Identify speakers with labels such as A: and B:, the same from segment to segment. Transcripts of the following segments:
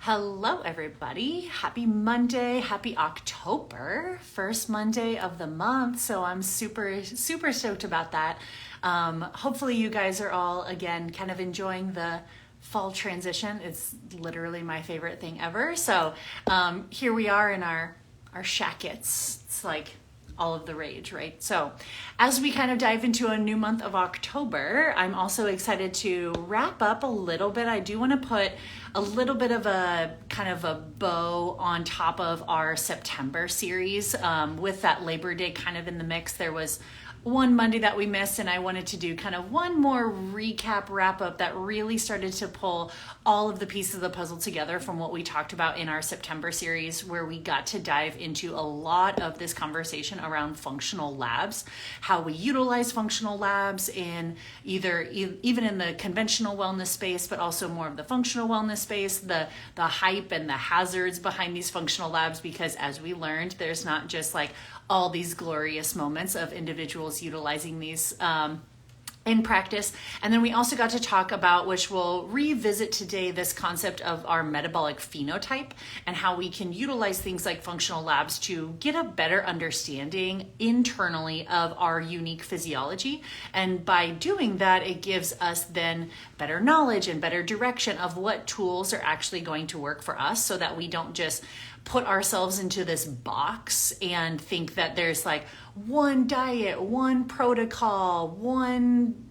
A: Hello, everybody. Happy Monday. Happy October. First Monday of the month. So I'm super stoked about that. Hopefully you guys are all, again, kind of enjoying the fall transition. It's literally my favorite thing ever. So here we are in our shackets. It's like all of the rage, right? So as we kind of dive into a new month of October, I'm also excited to wrap up a little bit. I do want to put a little bit of a kind of a bow on top of our September series. With that Labor Day kind of in the mix, there was one Monday that we missed, and I wanted to do kind of one more recap wrap up that really started to pull all of the pieces of the puzzle together from what we talked about in our September series, where we got to dive into a lot of this conversation around functional labs, how we utilize functional labs in even in the conventional wellness space, but also more of the functional wellness space, the hype and the hazards behind these functional labs, because as we learned, there's not just like all these glorious moments of individuals utilizing these in practice. And then we also got to talk about, which we'll revisit today, this concept of our metabolic phenotype and how we can utilize things like functional labs to get a better understanding internally of our unique physiology. And by doing that, it gives us then better knowledge and better direction of what tools are actually going to work for us, so that we don't just put ourselves into this box and think that there's like one diet, one protocol, one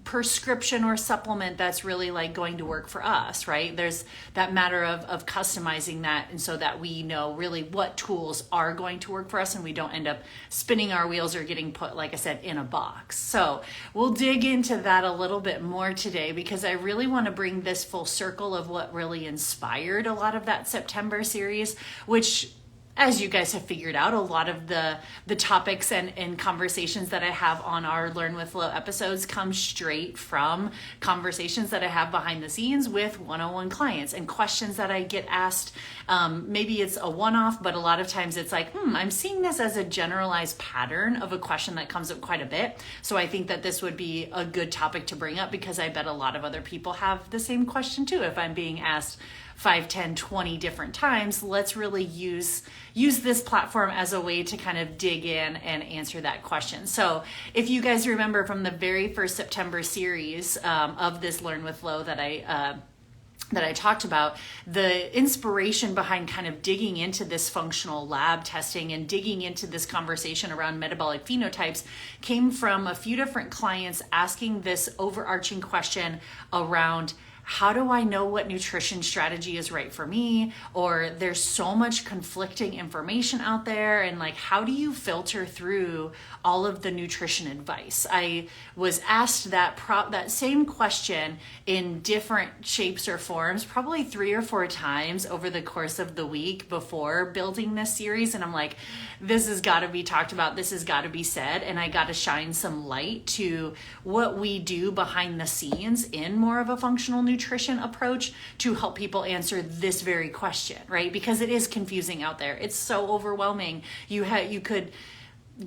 A: prescription or supplement that's really like going to work for us, right? There's that matter of customizing that, and so that we know really what tools are going to work for us and we don't end up spinning our wheels or getting put, like I said, in a box. So we'll dig into that a little bit more today, because I really want to bring this full circle of what really inspired a lot of that September series, which, as you guys have figured out, a lot of the topics and conversations that I have on our Learn with Flow episodes come straight from conversations that I have behind the scenes with one-on-one clients and questions that I get asked. Maybe it's a one-off, but a lot of times it's like, I'm seeing this as a generalized pattern of a question that comes up quite a bit. So I think that this would be a good topic to bring up, because I bet a lot of other people have the same question too. If I'm being asked 5, 10, 20 different times, let's really use this platform as a way to kind of dig in and answer that question. So if you guys remember from the very first September series of this Learn with Flow that I talked about, the inspiration behind kind of digging into this functional lab testing and digging into this conversation around metabolic phenotypes came from a few different clients asking this overarching question around, how do I know what nutrition strategy is right for me? Or there's so much conflicting information out there, and like, how do you filter through all of the nutrition advice? I was asked that same question in different shapes or forms, probably 3 or 4 times over the course of the week before building this series. And I'm like, this has got to be talked about. This has got to be said. And I got to shine some light to what we do behind the scenes in more of a functional nutrition approach to help people answer this very question, right? Because it is confusing out there. It's so overwhelming. You could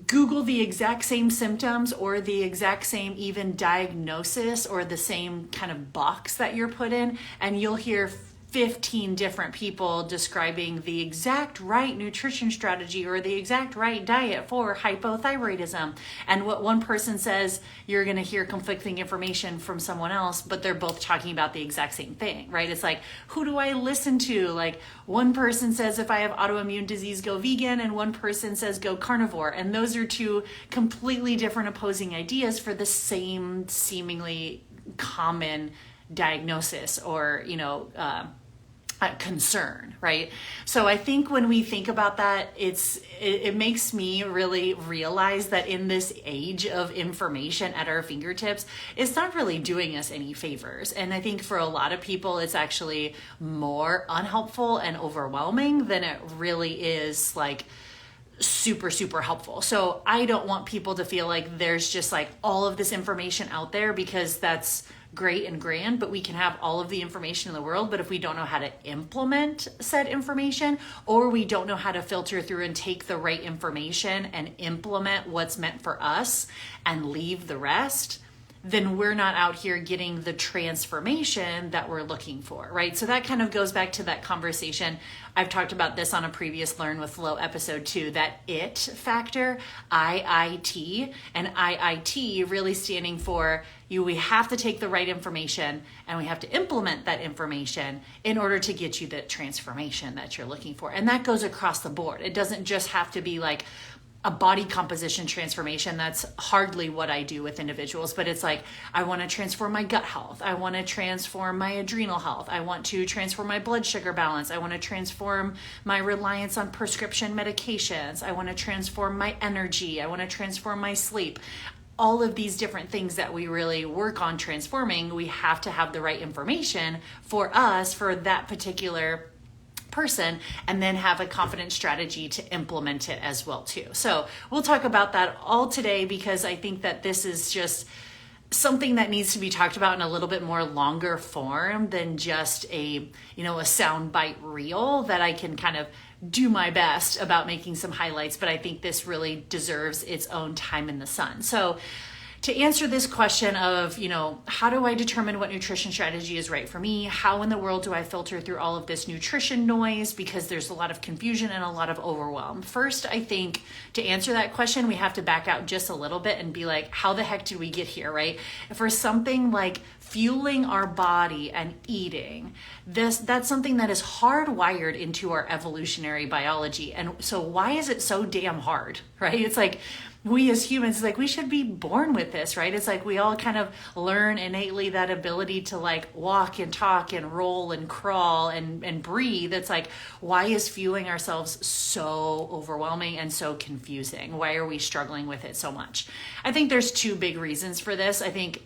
A: Google the exact same symptoms or the exact same even diagnosis or the same kind of box that you're put in, and you'll hear 15 different people describing the exact right nutrition strategy or the exact right diet for hypothyroidism. And what one person says, you're going to hear conflicting information from someone else, but they're both talking about the exact same thing, right? It's like, who do I listen to? Like, one person says, if I have autoimmune disease, go vegan, and one person says, go carnivore. And those are two completely different opposing ideas for the same seemingly common diagnosis or, concern, right? So I think when we think about that, it makes me really realize that in this age of information at our fingertips, it's not really doing us any favors. And I think for a lot of people, it's actually more unhelpful and overwhelming than it really is like super helpful. So I don't want people to feel like there's just like all of this information out there, because that's great and grand, but we can have all of the information in the world, but if we don't know how to implement said information, or we don't know how to filter through and take the right information and implement what's meant for us and leave the rest, then we're not out here getting the transformation that we're looking for, right? So that kind of goes back to that conversation. I've talked about this on a previous Learn with Flo episode too, that IT factor, IIT, and IIT really standing for we have to take the right information and we have to implement that information in order to get you the transformation that you're looking for. And that goes across the board. It doesn't just have to be like a body composition transformation. That's hardly what I do with individuals, but it's like, I want to transform my gut health. I want to transform my adrenal health. I want to transform my blood sugar balance. I want to transform my reliance on prescription medications. I want to transform my energy. I want to transform my sleep. All of these different things that we really work on transforming, we have to have the right information for us, for that particular person, and then have a confident strategy to implement it as well too. So we'll talk about that all today, because I think that this is just something that needs to be talked about in a little bit more longer form than just a soundbite reel that I can kind of do my best about making some highlights, but I think this really deserves its own time in the sun. So to answer this question of, how do I determine what nutrition strategy is right for me? How in the world do I filter through all of this nutrition noise? Because there's a lot of confusion and a lot of overwhelm. First, I think to answer that question, we have to back out just a little bit and be like, how the heck did we get here, right? For something like fueling our body and eating, that's something that is hardwired into our evolutionary biology. And so why is it so damn hard, right? It's like, we as humans, it's like we should be born with this, right? It's like we all kind of learn innately that ability to like walk and talk and roll and crawl and breathe. It's like, why is fueling ourselves so overwhelming and so confusing? Why are we struggling with it so much? I think there's two big reasons for this. I think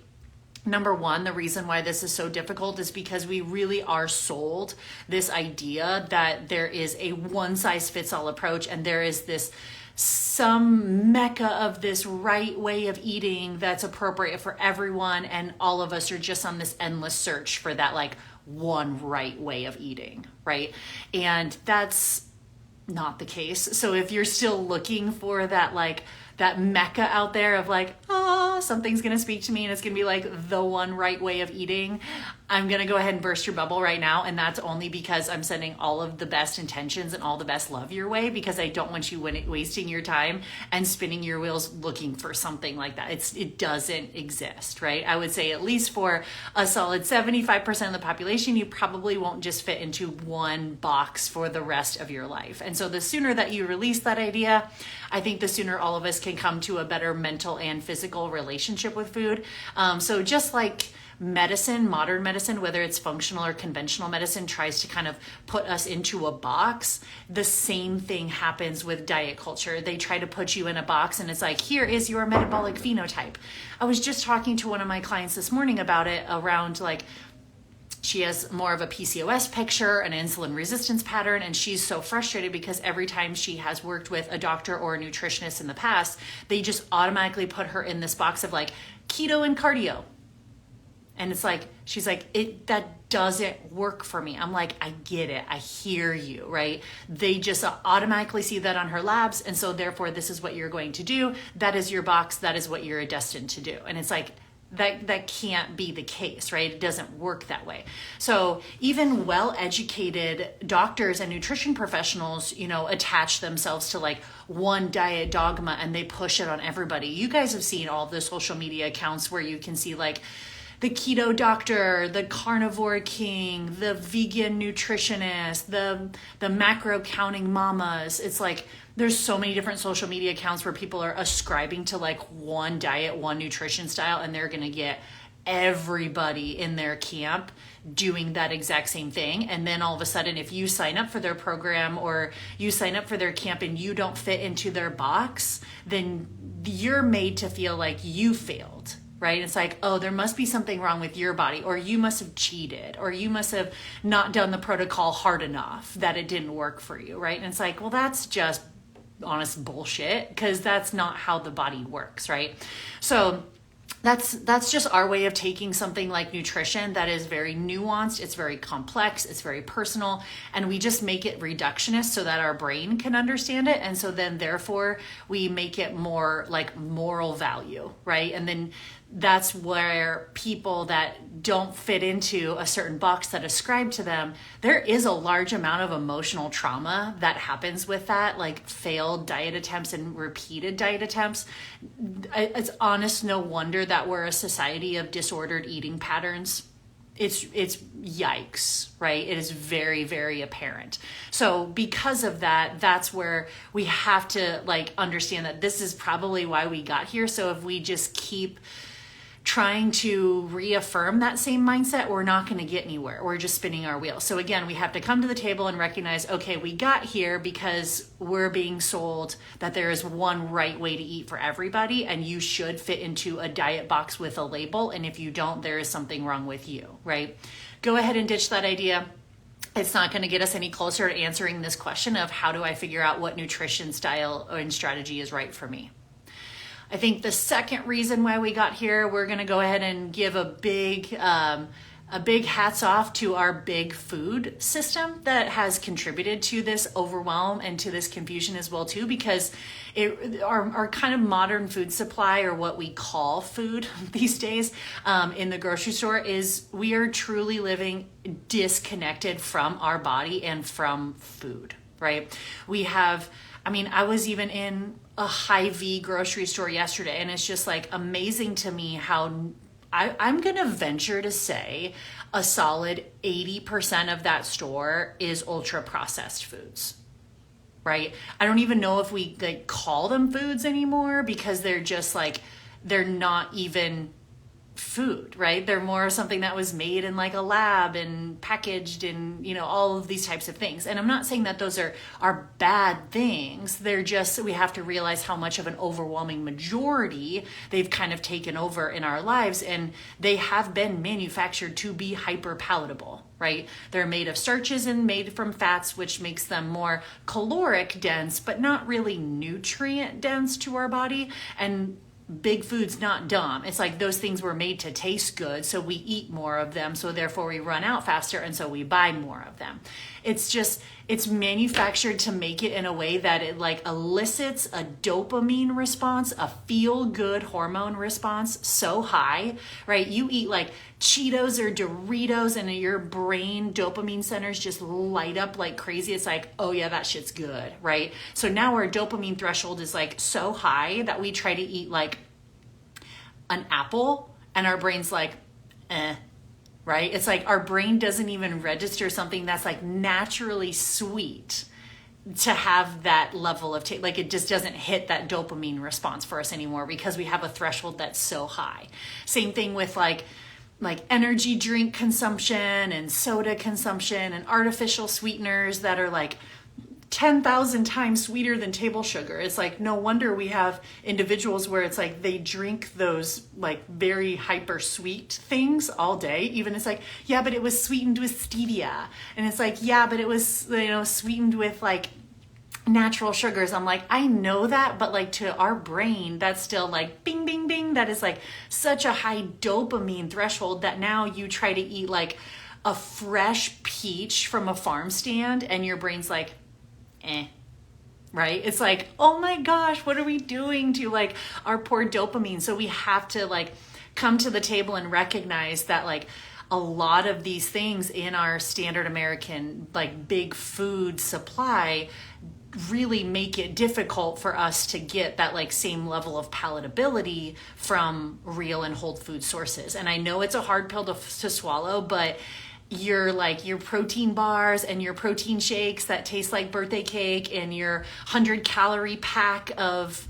A: number one, the reason why this is so difficult is because we really are sold this idea that there is a one size fits all approach, and there is some mecca of this right way of eating that's appropriate for everyone, and all of us are just on this endless search for that like one right way of eating, right? And that's not the case. So if you're still looking for that mecca out there of like, something's gonna speak to me and it's gonna be like the one right way of eating, I'm gonna go ahead and burst your bubble right now. And that's only because I'm sending all of the best intentions and all the best love your way, because I don't want you wasting your time and spinning your wheels looking for something like that. It doesn't exist, right? I would say at least for a solid 75% of the population, you probably won't just fit into one box for the rest of your life. And so the sooner that you release that idea, I think the sooner all of us can come to a better mental and physical relationship with food. So just like medicine, modern medicine, whether it's functional or conventional medicine, tries to kind of put us into a box, the same thing happens with diet culture. They try to put you in a box and it's like, here is your metabolic phenotype. I was just talking to one of my clients this morning about it, around like, she has more of a PCOS picture, an insulin resistance pattern, and she's so frustrated because every time she has worked with a doctor or a nutritionist in the past, they just automatically put her in this box of like keto and cardio. And it's like, she's like, that doesn't work for me. I'm like, I get it. I hear you, right? They just automatically see that on her labs. And so therefore, this is what you're going to do. That is your box. That is what you're destined to do. And it's like, that can't be the case, right? It doesn't work that way. So even well-educated doctors and nutrition professionals, attach themselves to like one diet dogma and they push it on everybody. You guys have seen all the social media accounts where you can see like the keto doctor, the carnivore king, the vegan nutritionist, the macro counting mamas. It's like, there's so many different social media accounts where people are ascribing to like one diet, one nutrition style, and they're going to get everybody in their camp doing that exact same thing. And then all of a sudden, if you sign up for their program or you sign up for their camp and you don't fit into their box, then you're made to feel like you failed. Right? It's like, oh, there must be something wrong with your body, or you must have cheated, or you must have not done the protocol hard enough that it didn't work for you, right? And it's like, well, that's just honest bullshit, because that's not how the body works, right? So that's just our way of taking something like nutrition that is very nuanced, it's very complex, it's very personal, and we just make it reductionist so that our brain can understand it. And so then therefore we make it more like moral value, right? And then that's where people that don't fit into a certain box that ascribe to them, there is a large amount of emotional trauma that happens with that, like failed diet attempts and repeated diet attempts. It's honest, no wonder that we're a society of disordered eating patterns. It's yikes, right? It is very, very apparent. So because of that, that's where we have to like understand that this is probably why we got here. So if we just keep trying to reaffirm that same mindset, we're not going to get anywhere. We're just spinning our wheels. So again, we have to come to the table and recognize, okay, we got here because we're being sold that there is one right way to eat for everybody, and you should fit into a diet box with a label. And if you don't, there is something wrong with you, right? Go ahead and ditch that idea. It's not going to get us any closer to answering this question of how do I figure out what nutrition style and strategy is right for me. I think the second reason why we got here, we're going to go ahead and give a big hats off to our big food system that has contributed to this overwhelm and to this confusion as well too, because our kind of modern food supply, or what we call food these days in the grocery store, is we are truly living disconnected from our body and from food, right? I was even in a Hy-Vee grocery store yesterday, and it's just like amazing to me how I'm going to venture to say a solid 80% of that store is ultra processed foods, right? I don't even know if we like call them foods anymore, because they're just like, they're not even food, right? They're more something that was made in like a lab and packaged and, all of these types of things. And I'm not saying that those are bad things. They're just, we have to realize how much of an overwhelming majority they've kind of taken over in our lives. And they have been manufactured to be hyper palatable, right? They're made of starches and made from fats, which makes them more caloric dense, but not really nutrient dense to our body. And big food's not dumb. It's like those things were made to taste good, so we eat more of them, so therefore we run out faster, and so we buy more of them. It's manufactured to make it in a way that it like elicits a dopamine response, a feel-good hormone response so high, right? You eat like Cheetos or Doritos and your brain dopamine centers just light up like crazy. It's like, oh yeah, that shit's good, right? So now our dopamine threshold is like so high that we try to eat like an apple and our brain's like, right? It's like our brain doesn't even register something that's like naturally sweet to have that level of taste. Like it just doesn't hit that dopamine response for us anymore, because we have a threshold that's so high. Same thing with like energy drink consumption and soda consumption and artificial sweeteners that are like 10,000 times sweeter than table sugar. It's like, no wonder we have individuals where it's like they drink those like very hyper sweet things all day. Even it's like, yeah, but it was sweetened with stevia. And it's like, yeah, but it was, sweetened with like natural sugars. I'm like, I know that, but like to our brain, that's still like bing, bing, bing. That is like such a high dopamine threshold that now you try to eat like a fresh peach from a farm stand and your brain's like, right? It's like, oh my gosh, what are we doing to like our poor dopamine? So we have to like come to the table and recognize that like a lot of these things in our standard American like big food supply really make it difficult for us to get that like same level of palatability from real and whole food sources. And I know it's a hard pill to swallow, but your protein bars and your protein shakes that taste like birthday cake and your 100-calorie pack of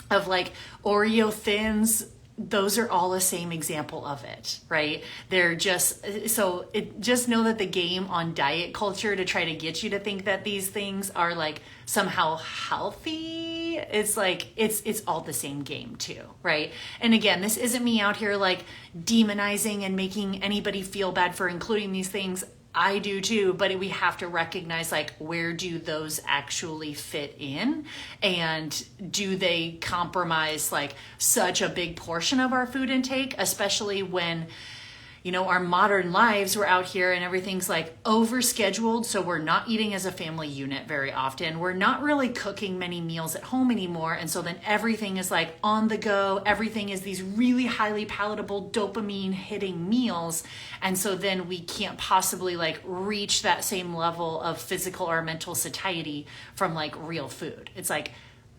A: like Oreo Thins, those are all the same example of it, right? They're just know that the game on diet culture to try to get you to think that these things are like somehow healthy, it's like it's all the same game too, right? And again, this isn't me out here like demonizing and making anybody feel bad for including these things. I do too, but we have to recognize like, where do those actually fit in, and do they compromise like such a big portion of our food intake, especially when our modern lives, we're out here and everything's like overscheduled. So we're not eating as a family unit very often. We're not really cooking many meals at home anymore. And so then everything is like on the go. Everything is these really highly palatable dopamine hitting meals. And so then we can't possibly like reach that same level of physical or mental satiety from like real food. It's like,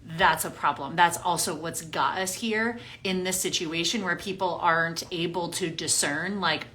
A: that's a problem. That's also what's got us here in this situation where people aren't able to discern like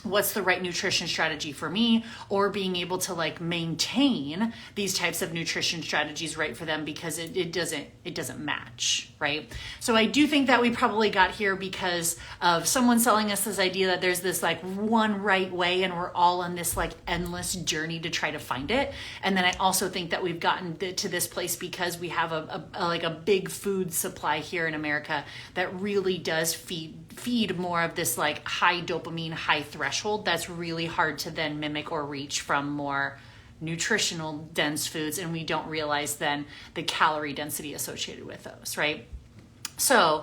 A: what's the right nutrition strategy for me, or being able to like maintain these types of nutrition strategies right for them, because it doesn't match, right? So I do think that we probably got here because of someone selling us this idea that there's this like one right way and we're all on this like endless journey to try to find it. And then I also think that we've gotten to this place because we have a big food supply here in America that really does feed more of this like high dopamine, high threshold that's really hard to then mimic or reach from more nutritional dense foods. And we don't realize then the calorie density associated with those, right? So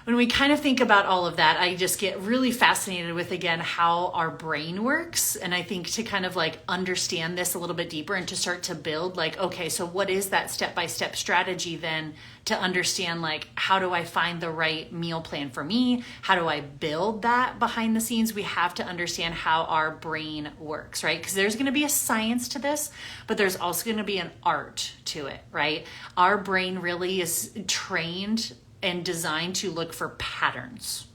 A: when we kind of think about all of that, I just get really fascinated with, again, how our brain works. And I think to kind of like understand this a little bit deeper and to start to build like, okay, so what is that step-by-step strategy then to understand like, how do I find the right meal plan for me? How do I build that behind the scenes? We have to understand how our brain works, right? Because there's going to be a science to this, but there's also going to be an art to it, right? Our brain really is trained and designed to look for patterns.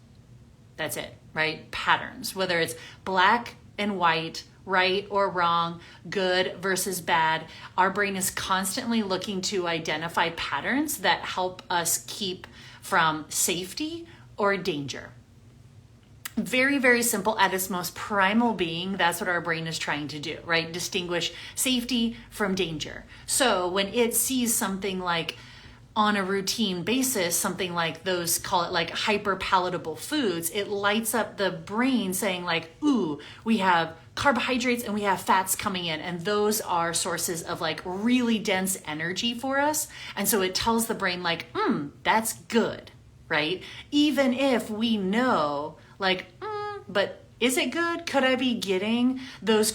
A: That's it, right? Patterns, whether it's black and white, right or wrong, good versus bad. Our brain is constantly looking to identify patterns that help us keep from safety or danger. Very, very simple at its most primal being. That's what our brain is trying to do, right? Distinguish safety from danger. So when it sees something like on a routine basis, something like those, call it like hyper palatable foods, it lights up the brain saying like, ooh, we have carbohydrates and we have fats coming in, and those are sources of like really dense energy for us. And so it tells the brain like, that's good, right? Even if we know like, but is it good? Could I be getting those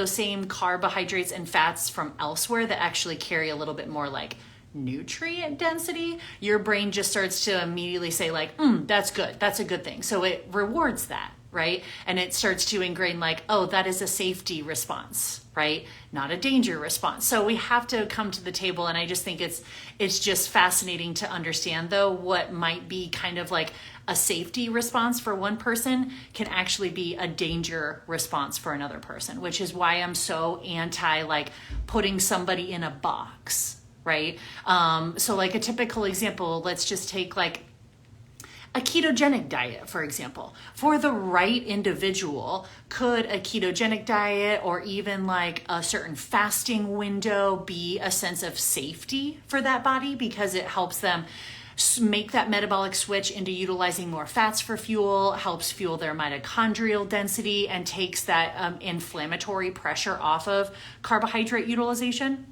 A: same carbohydrates and fats from elsewhere that actually carry a little bit more like nutrient density? Your brain just starts to immediately say like, that's good. That's a good thing. So it rewards that, right? And it starts to ingrain like, oh, that is a safety response, right? Not a danger response. So we have to come to the table. And I just think it's just fascinating to understand though, what might be kind of like a safety response for one person can actually be a danger response for another person, which is why I'm so anti like putting somebody in a box. Right? So like a typical example, let's just take like a ketogenic diet, for example. For the right individual, could a ketogenic diet or even like a certain fasting window be a sense of safety for that body because it helps them make that metabolic switch into utilizing more fats for fuel, helps fuel their mitochondrial density, and takes that inflammatory pressure off of carbohydrate utilization?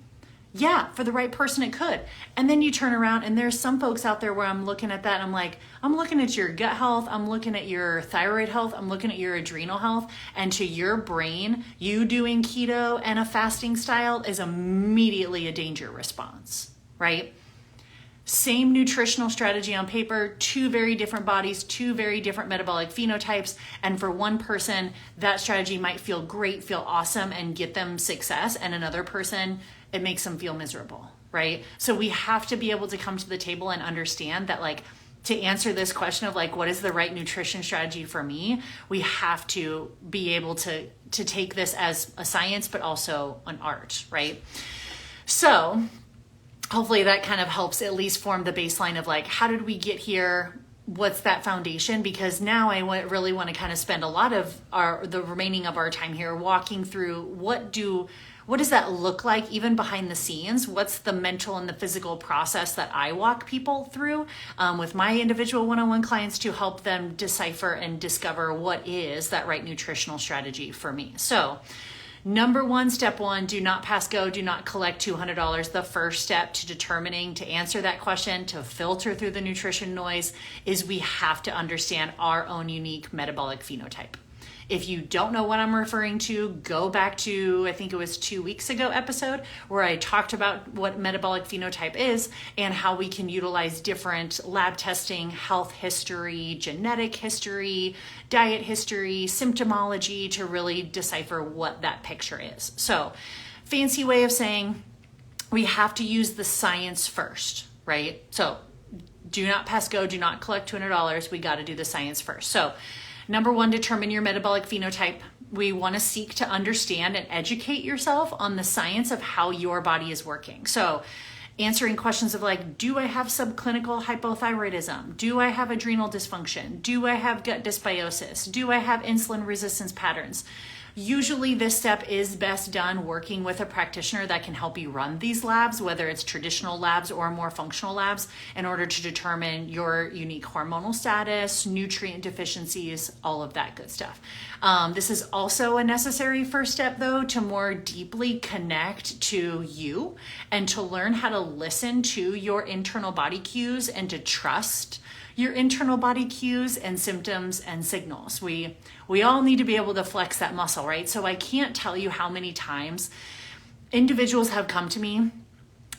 A: Yeah, for the right person, it could. And then you turn around and there's some folks out there where I'm looking at that and I'm like, I'm looking at your gut health, I'm looking at your thyroid health, I'm looking at your adrenal health, and to your brain, you doing keto and a fasting style is immediately a danger response, right? Same nutritional strategy on paper, two very different bodies, two very different metabolic phenotypes. And for one person, that strategy might feel great, feel awesome, and get them success. And another person, it makes them feel miserable, right? So we have to be able to come to the table and understand that like, to answer this question of like, what is the right nutrition strategy for me? We have to be able to take this as a science, but also an art, right? So hopefully that kind of helps at least form the baseline of like, how did we get here? What's that foundation? Because now I really want to kind of spend a lot of the remaining of our time here walking through what does that look like even behind the scenes? What's the mental and the physical process that I walk people through with my individual one-on-one clients to help them decipher and discover what is that right nutritional strategy for me? So number one, step one, do not pass go, do not collect $200. The first step to determining to answer that question, to filter through the nutrition noise, is we have to understand our own unique metabolic phenotype. If you don't know what I'm referring to, go back to, I think it was 2 weeks ago episode where I talked about what metabolic phenotype is and how we can utilize different lab testing, health history, genetic history, diet history, symptomology to really decipher what that picture is. So, fancy way of saying we have to use the science first, right? So do not pass go, do not collect $200. We got to do the science first. So number one, determine your metabolic phenotype. We want to seek to understand and educate yourself on the science of how your body is working. So answering questions of like, do I have subclinical hypothyroidism? Do I have adrenal dysfunction? Do I have gut dysbiosis? Do I have insulin resistance patterns? Usually this step is best done working with a practitioner that can help you run these labs, whether it's traditional labs or more functional labs, in order to determine your unique hormonal status, nutrient deficiencies, all of that good stuff. This is also a necessary first step though, to more deeply connect to you and to learn how to listen to your internal body cues and to trust your internal body cues and symptoms and signals. We all need to be able to flex that muscle, right? So I can't tell you how many times individuals have come to me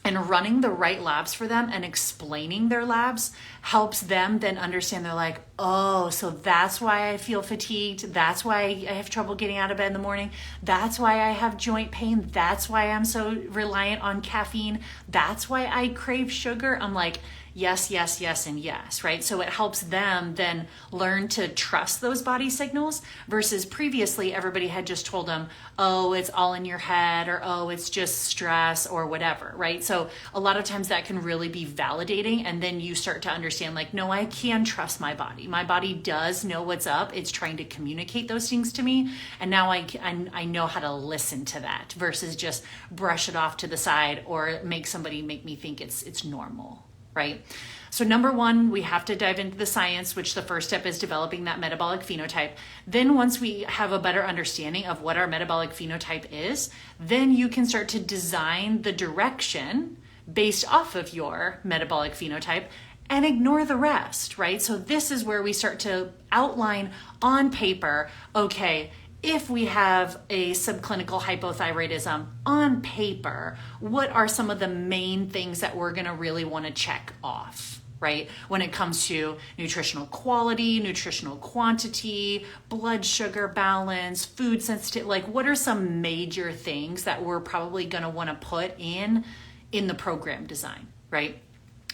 A: and running the right labs for them and explaining their labs helps them then understand. They're like, oh, so that's why I feel fatigued. That's why I have trouble getting out of bed in the morning. That's why I have joint pain. That's why I'm so reliant on caffeine. That's why I crave sugar. I'm like, yes, yes, yes, and yes, right? So it helps them then learn to trust those body signals versus previously everybody had just told them, oh, it's all in your head, or oh, it's just stress or whatever, right? So a lot of times that can really be validating, and then you start to understand like, no, I can trust my body. My body does know what's up. It's trying to communicate those things to me, and now I know how to listen to that versus just brush it off to the side or make me think it's normal. Right? So number one, we have to dive into the science, which the first step is developing that metabolic phenotype. Then once we have a better understanding of what our metabolic phenotype is, then you can start to design the direction based off of your metabolic phenotype and ignore the rest, right? So this is where we start to outline on paper, okay, if we have a subclinical hypothyroidism on paper, what are some of the main things that we're going to really want to check off, right? When it comes to nutritional quality, nutritional quantity, blood sugar balance, food sensitivity, like what are some major things that we're probably going to want to put in the program design, right?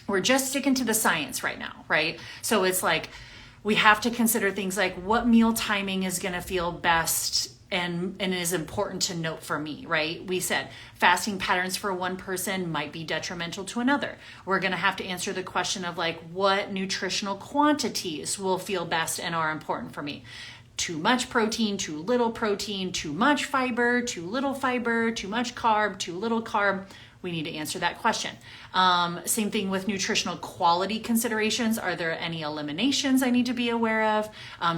A: We're just sticking to the science right now, right? So it's like, we have to consider things like what meal timing is going to feel best and is important to note for me, right? We said fasting patterns for one person might be detrimental to another. We're going to have to answer the question of like what nutritional quantities will feel best and are important for me. Too much protein, too much fiber, too little fiber, too much carb, too little carb. We need to answer that question. Same thing with nutritional quality considerations. Are there any eliminations I need to be aware of?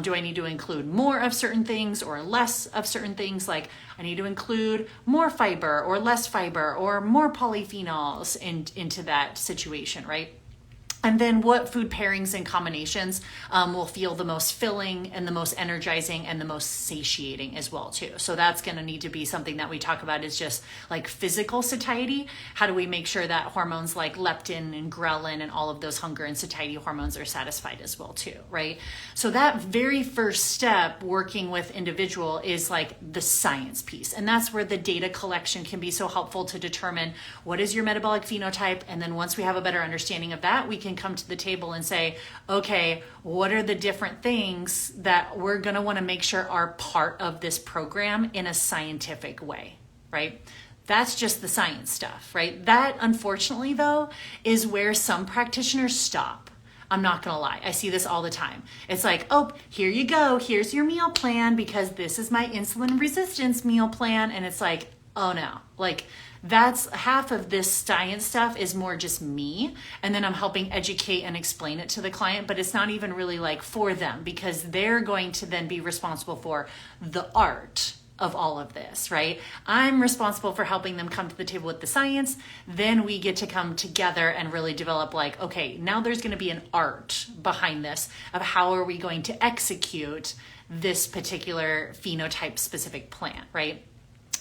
A: Do I need to include more of certain things or less of certain things? Like I need to include more fiber or less fiber or more polyphenols into that situation, right? And then what food pairings and combinations will feel the most filling and the most energizing and the most satiating as well too. So that's going to need to be something that we talk about is just like physical satiety. How do we make sure that hormones like leptin and ghrelin and all of those hunger and satiety hormones are satisfied as well too, right? So that very first step working with individual is like the science piece. And that's where the data collection can be so helpful to determine what is your metabolic phenotype. And then once we have a better understanding of that, we can come to the table and say, okay, what are the different things that we're going to want to make sure are part of this program in a scientific way, right? That's just the science stuff, right? That, unfortunately, though, is where some practitioners stop. I'm not going to lie. I see this all the time. It's like, oh, here you go. Here's your meal plan because this is my insulin resistance meal plan. And it's like, oh no, like that's half of this science stuff is more just me. And then I'm helping educate and explain it to the client, but it's not even really like for them because they're going to then be responsible for the art of all of this, right? I'm responsible for helping them come to the table with the science. Then we get to come together and really develop like, okay, now there's going to be an art behind this of how are we going to execute this particular phenotype specific plant, right?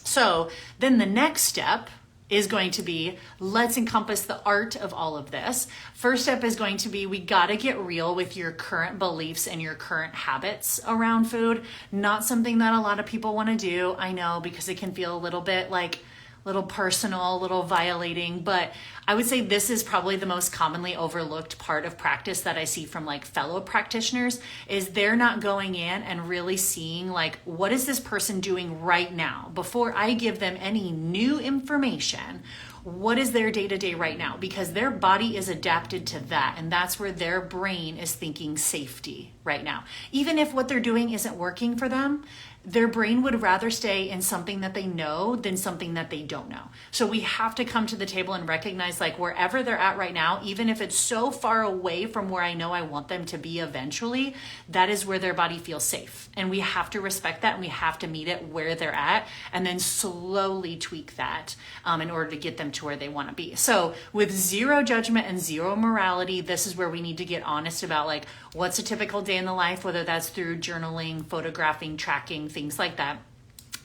A: So then the next step is going to be, let's encompass the art of all of this. First step is going to be, we got to get real with your current beliefs and your current habits around food. Not something that a lot of people want to do, I know, because it can feel a little bit like little personal, a little violating, but I would say this is probably the most commonly overlooked part of practice that I see from like fellow practitioners, is they're not going in and really seeing like, what is this person doing right now? Before I give them any new information, what is their day-to-day right now? Because their body is adapted to that, and that's where their brain is thinking safety right now. Even if what they're doing isn't working for them, their brain would rather stay in something that they know than something that they don't know. So we have to come to the table and recognize, like, wherever they're at right now, even if it's so far away from where I know I want them to be eventually, that is where their body feels safe. And we have to respect that, and we have to meet it where they're at, and then slowly tweak that in order to get them to where they want to be. So with zero judgment and zero morality, this is where we need to get honest about, like, what's a typical day in the life, whether that's through journaling, photographing, tracking, things like that.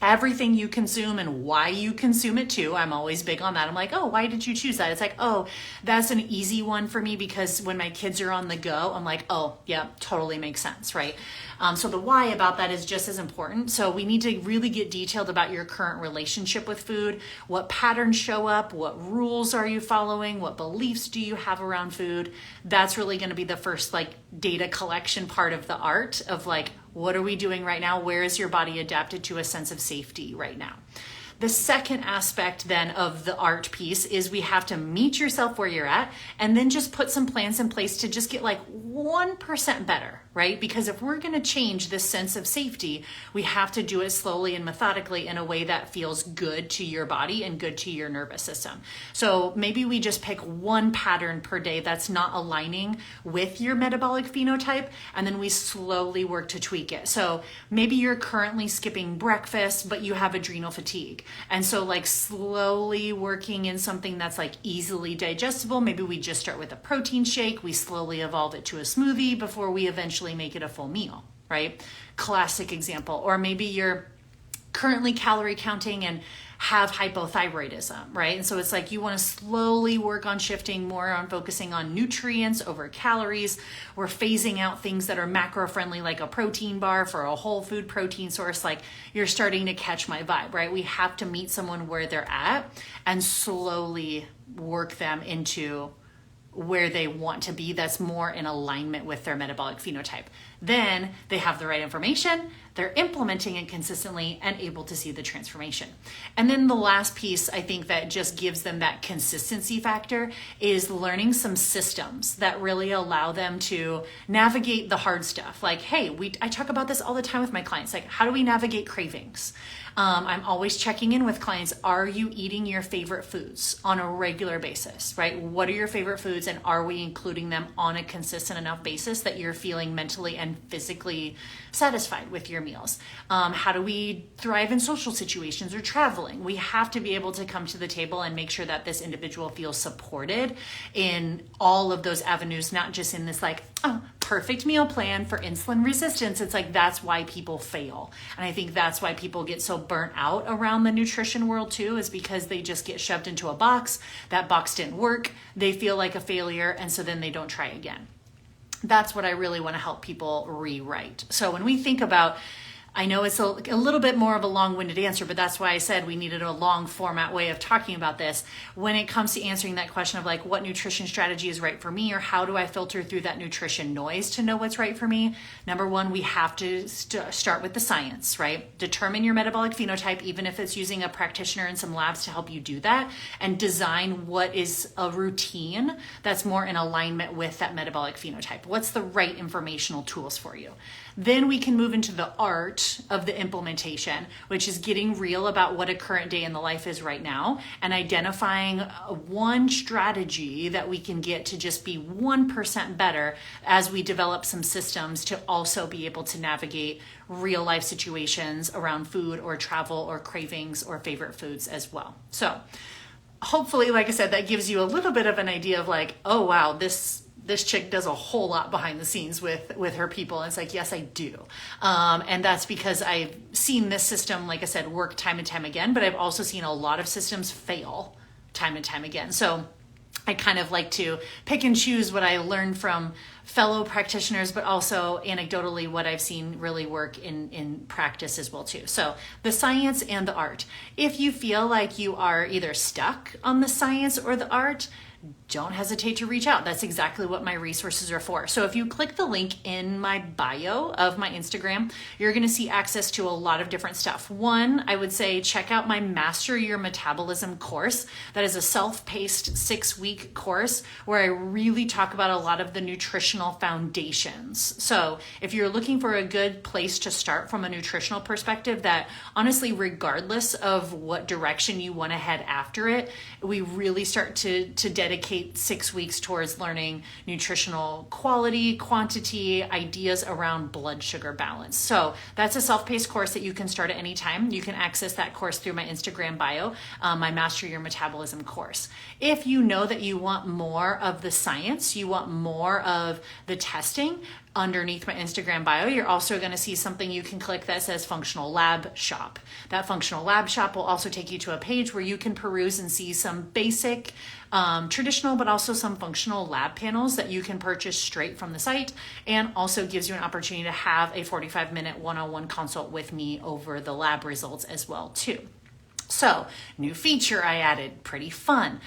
A: Everything you consume and why you consume it too. I'm always big on that. I'm like, oh, why did you choose that? It's like, oh, that's an easy one for me because when my kids are on the go, I'm like, oh, yeah, totally makes sense, right? So the why about that is just as important. So we need to really get detailed about your current relationship with food. What patterns show up? What rules are you following? What beliefs do you have around food? That's really going to be the first like data collection part of the art of like, what are we doing right now? Where is your body adapted to a sense of safety right now? The second aspect then of the art piece is we have to meet yourself where you're at and then just put some plans in place to just get like 1% better, right? Because if we're going to change this sense of safety, we have to do it slowly and methodically in a way that feels good to your body and good to your nervous system. So maybe we just pick one pattern per day that's not aligning with your metabolic phenotype, and then we slowly work to tweak it. So maybe you're currently skipping breakfast, but you have adrenal fatigue. And so like slowly working in something that's like easily digestible. Maybe we just start with a protein shake. We slowly evolve it to a smoothie before we eventually make it a full meal, right? Classic example. Or maybe you're currently calorie counting and have hypothyroidism, right? And so it's like you want to slowly work on shifting more on focusing on nutrients over calories. We're phasing out things that are macro friendly, like a protein bar for a whole food protein source. Like you're starting to catch my vibe, right? We have to meet someone where they're at and slowly work them into where they want to be that's more in alignment with their metabolic phenotype. Then they have the right information, they're implementing it consistently and able to see the transformation. And then the last piece I think that just gives them that consistency factor is learning some systems that really allow them to navigate the hard stuff. Like, hey, I talk about this all the time with my clients. Like, how do we navigate cravings? I'm always checking in with clients. Are you eating your favorite foods on a regular basis, right? What are your favorite foods, and are we including them on a consistent enough basis that you're feeling mentally and physically satisfied with your meals? How do we thrive in social situations or traveling? We have to be able to come to the table and make sure that this individual feels supported in all of those avenues, not just in this like, oh, perfect meal plan for insulin resistance. It's like, that's why people fail. And I think that's why people get so burnt out around the nutrition world too, is because they just get shoved into a box. That box didn't work. They feel like a failure. And so then they don't try again. That's what I really want to help people rewrite. So when we think about, I know it's a little bit more of a long-winded answer, but that's why I said we needed a long format way of talking about this. When it comes to answering that question of like, what nutrition strategy is right for me, or how do I filter through that nutrition noise to know what's right for me? Number one, we have to start with the science, right? Determine your metabolic phenotype, even if it's using a practitioner and some labs to help you do that, and design what is a routine that's more in alignment with that metabolic phenotype. What's the right informational tools for you? Then we can move into the art of the implementation, which is getting real about what a current day in the life is right now and identifying one strategy that we can get to just be 1% better as we develop some systems to also be able to navigate real life situations around food or travel or cravings or favorite foods as well. So hopefully, like I said, that gives you a little bit of an idea of like, oh, wow, this this chick does a whole lot behind the scenes with her people. And it's like, yes, I do. And that's because I've seen this system, like I said, work time and time again, but I've also seen a lot of systems fail time and time again. So I kind of like to pick and choose what I learned from fellow practitioners, but also anecdotally what I've seen really work in practice as well too. So the science and the art. If you feel like you are either stuck on the science or the art, don't hesitate to reach out. That's exactly what my resources are for. So if you click the link in my bio of my Instagram, you're going to see access to a lot of different stuff. One, I would say check out my Master Your Metabolism course. That is a self-paced 6-week course where I really talk about a lot of the nutritional foundations. So if you're looking for a good place to start from a nutritional perspective, that honestly, regardless of what direction you want to head after it, we really start to dedicate 6 weeks towards learning nutritional quality, quantity, ideas around blood sugar balance. So that's a self-paced course that you can start at any time. You can access that course through my Instagram bio, my Master Your Metabolism course. If you know that you want more of the science, you want more of the testing, underneath my Instagram bio, you're also going to see something you can click that says Functional Lab Shop. That Functional Lab Shop will also take you to a page where you can peruse and see some basic, traditional, but also some functional lab panels that you can purchase straight from the site, and also gives you an opportunity to have a 45-minute one-on-one consult with me over the lab results as well too. So, new feature I added, pretty fun.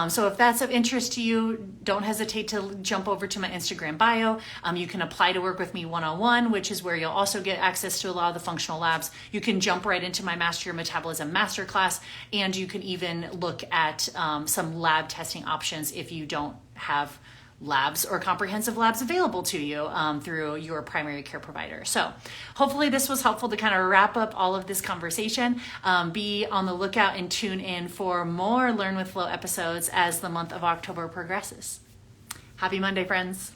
A: So if that's of interest to you, don't hesitate to jump over to my Instagram bio. You can apply to work with me one-on-one, which is where you'll also get access to a lot of the functional labs. You can jump right into my Master Your Metabolism Masterclass, and you can even look at some lab testing options if you don't have labs or comprehensive labs available to you through your primary care provider. So hopefully this was helpful to kind of wrap up all of this conversation. Be on the lookout and tune in for more Learn with Flo episodes as the month of October progresses. Happy Monday, friends.